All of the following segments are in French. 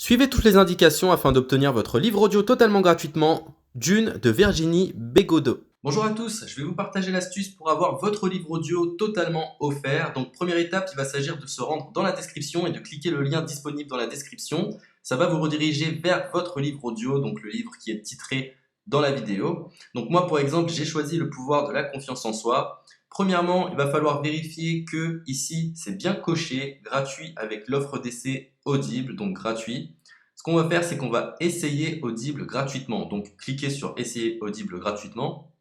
Suivez toutes les indications afin d'obtenir votre livre audio totalement gratuitement. Dune de Virginie Bégodeau. Bonjour à tous, je vais vous partager l'astuce pour avoir votre livre audio totalement offert. Donc première étape, il va s'agir de se rendre dans la description et de cliquer le lien disponible dans la description. Ça va vous rediriger vers votre livre audio, donc le livre qui est titré dans la vidéo. Donc moi par exemple, j'ai choisi le pouvoir de la confiance en soi. Premièrement, il va falloir vérifier que ici c'est bien coché, gratuit avec l'offre d'essai Audible, donc gratuit. Ce qu'on va faire, c'est qu'on va essayer Audible gratuitement. Donc cliquez sur essayer Audible gratuitement.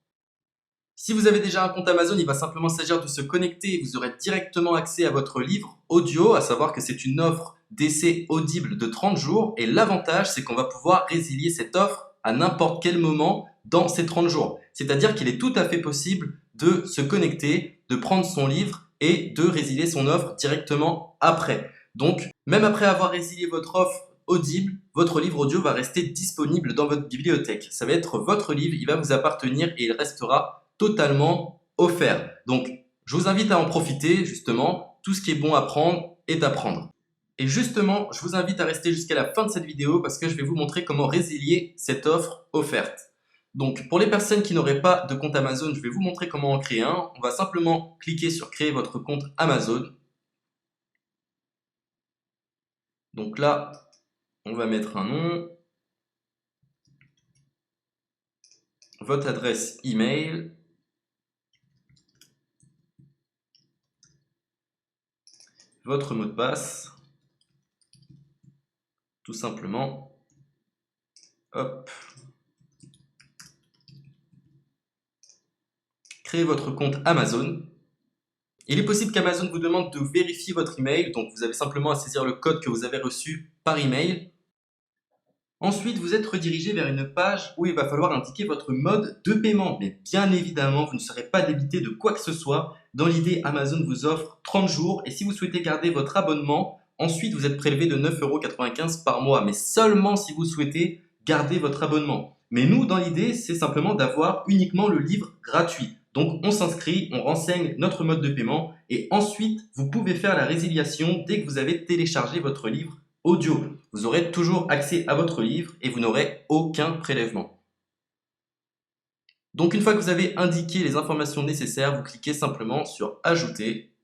Si vous avez déjà un compte Amazon, il va simplement s'agir de se connecter et vous aurez directement accès à votre livre audio, à savoir que c'est une offre d'essai Audible de 30 jours. Et l'avantage, c'est qu'on va pouvoir résilier cette offre à n'importe quel moment dans ces 30 jours. C'est-à-dire qu'il est tout à fait possible de se connecter, de prendre son livre et de résilier son offre directement après. Donc, même après avoir résilié votre offre Audible, votre livre audio va rester disponible dans votre bibliothèque. Ça va être votre livre, il va vous appartenir et il restera totalement offert. Donc, je vous invite à en profiter, justement. Tout ce qui est bon à prendre est à prendre. Et justement, je vous invite à rester jusqu'à la fin de cette vidéo parce que je vais vous montrer comment résilier cette offre offerte. Donc, pour les personnes qui n'auraient pas de compte Amazon, je vais vous montrer comment en créer un. On va simplement cliquer sur créer votre compte Amazon. Donc là, on va mettre un nom, votre adresse email, votre mot de passe, tout simplement. Hop. Créez votre compte Amazon. Il est possible qu'Amazon vous demande de vérifier votre email, donc vous avez simplement à saisir le code que vous avez reçu par email. Ensuite, vous êtes redirigé vers une page où il va falloir indiquer votre mode de paiement. Mais bien évidemment, vous ne serez pas débité de quoi que ce soit. Dans l'idée, Amazon vous offre 30 jours et si vous souhaitez garder votre abonnement, ensuite vous êtes prélevé de 9,95 € par mois, mais seulement si vous souhaitez garder votre abonnement. Mais nous, dans l'idée, c'est simplement d'avoir uniquement le livre gratuit. Donc on s'inscrit, on renseigne notre mode de paiement et ensuite vous pouvez faire la résiliation dès que vous avez téléchargé votre livre audio. Vous aurez toujours accès à votre livre et vous n'aurez aucun prélèvement. Donc une fois que vous avez indiqué les informations nécessaires, vous cliquez simplement sur ajouter.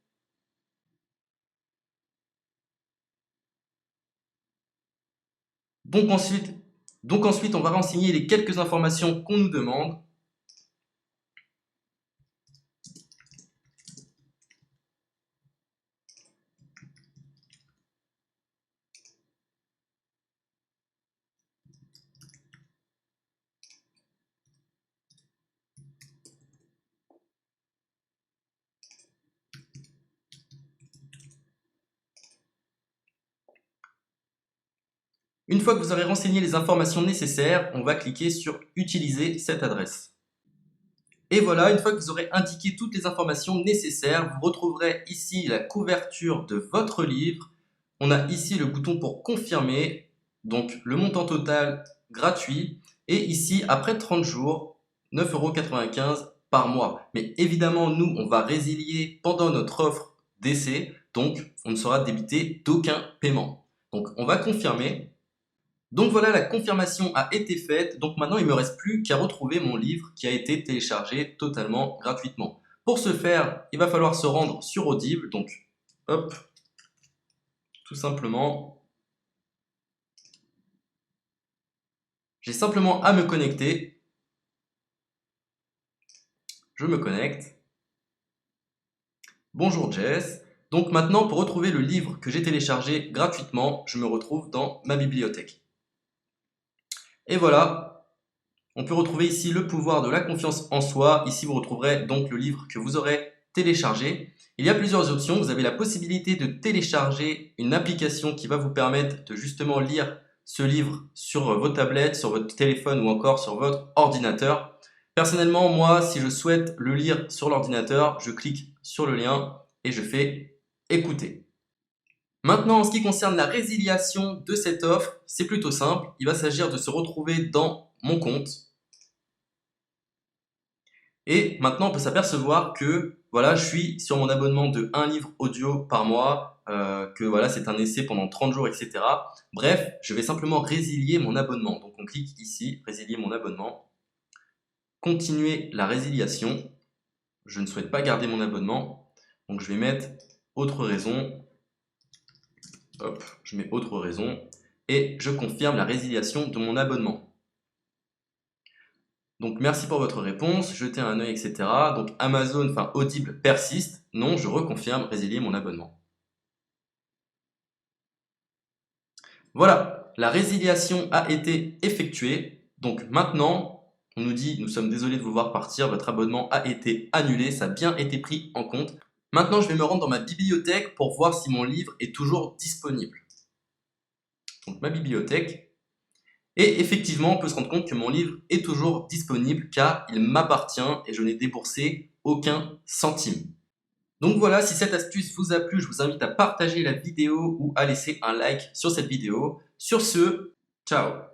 Donc ensuite, on va renseigner les quelques informations qu'on nous demande. Une fois que vous aurez renseigné les informations nécessaires, on va cliquer sur « Utiliser cette adresse ». Et voilà, une fois que vous aurez indiqué toutes les informations nécessaires, vous retrouverez ici la couverture de votre livre. On a ici le bouton pour confirmer, donc le montant total gratuit. Et ici, après 30 jours, 9,95 € par mois. Mais évidemment, nous, on va résilier pendant notre offre d'essai, donc on ne sera débité d'aucun paiement. Donc on va confirmer. Donc voilà, la confirmation a été faite. Donc maintenant, il ne me reste plus qu'à retrouver mon livre qui a été téléchargé totalement gratuitement. Pour ce faire, il va falloir se rendre sur Audible. Donc, hop, tout simplement. J'ai simplement à me connecter. Je me connecte. Bonjour Jess. Donc maintenant, pour retrouver le livre que j'ai téléchargé gratuitement, je me retrouve dans ma bibliothèque. Et voilà, on peut retrouver ici le pouvoir de la confiance en soi. Ici, vous retrouverez donc le livre que vous aurez téléchargé. Il y a plusieurs options. Vous avez la possibilité de télécharger une application qui va vous permettre de justement lire ce livre sur vos tablettes, sur votre téléphone ou encore sur votre ordinateur. Personnellement, moi, si je souhaite le lire sur l'ordinateur, je clique sur le lien et je fais écouter. Maintenant, en ce qui concerne la résiliation de cette offre, c'est plutôt simple. Il va s'agir de se retrouver dans mon compte. Et maintenant, on peut s'apercevoir que voilà, je suis sur mon abonnement de 1 livre audio par mois, que voilà, c'est un essai pendant 30 jours, etc. Bref, je vais simplement résilier mon abonnement. Donc on clique ici, résilier mon abonnement, continuer la résiliation. Je ne souhaite pas garder mon abonnement, donc je vais mettre autre raison. Hop, je mets autre raison et je confirme la résiliation de mon abonnement. Donc merci pour votre réponse, jetez un œil, etc. Donc Amazon, enfin Audible persiste. Non, je reconfirme, résilier mon abonnement. Voilà, la résiliation a été effectuée. Donc maintenant, on nous dit, nous sommes désolés de vous voir partir, votre abonnement a été annulé, ça a bien été pris en compte. Maintenant, je vais me rendre dans ma bibliothèque pour voir si mon livre est toujours disponible. Donc ma bibliothèque. Et effectivement, on peut se rendre compte que mon livre est toujours disponible car il m'appartient et je n'ai déboursé aucun centime. Donc voilà, si cette astuce vous a plu, je vous invite à partager la vidéo ou à laisser un like sur cette vidéo. Sur ce, ciao!